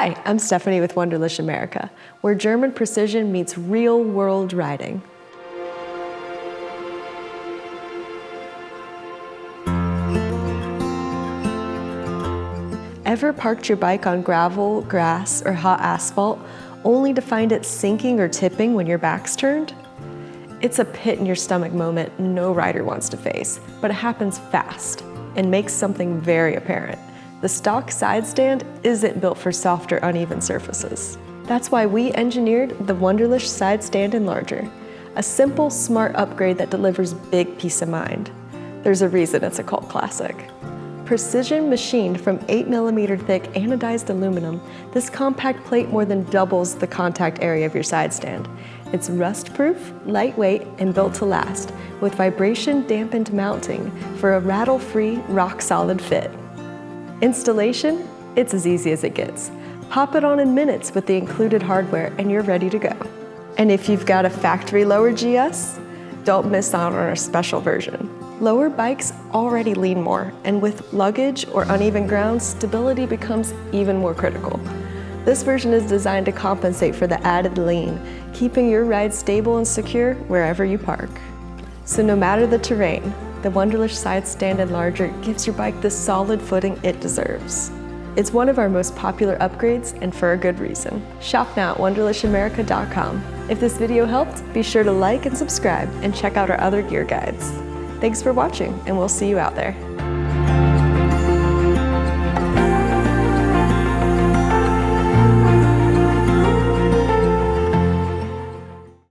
Hi, I'm Stephanie with Wunderlich America, where German precision meets real-world riding. Ever parked your bike on gravel, grass, or hot asphalt, only to find it sinking or tipping when your back's turned? It's a pit-in-your-stomach moment no rider wants to face, but it happens fast and makes something very apparent. The stock side stand isn't built for soft or uneven surfaces. That's why we engineered the Wunderlich Side Stand Enlarger, a simple, smart upgrade that delivers big peace of mind. There's a reason it's a cult classic. Precision machined from 8mm thick anodized aluminum, this compact plate more than doubles the contact area of your side stand. It's rust-proof, lightweight, and built to last, with vibration-dampened mounting for a rattle-free, rock-solid fit. Installation? It's as easy as it gets. Pop it on in minutes with the included hardware and you're ready to go. And if you've got a factory lower GS, don't miss out on our special version. Lower bikes already lean more, and with luggage or uneven ground, stability becomes even more critical. This version is designed to compensate for the added lean, keeping your ride stable and secure wherever you park. So no matter the terrain, the Wunderlich Side Stand Enlarger gives your bike the solid footing it deserves. It's one of our most popular upgrades, and for a good reason. Shop now at wunderlichamerica.com. If this video helped, be sure to like and subscribe, and check out our other gear guides. Thanks for watching, and we'll see you out there.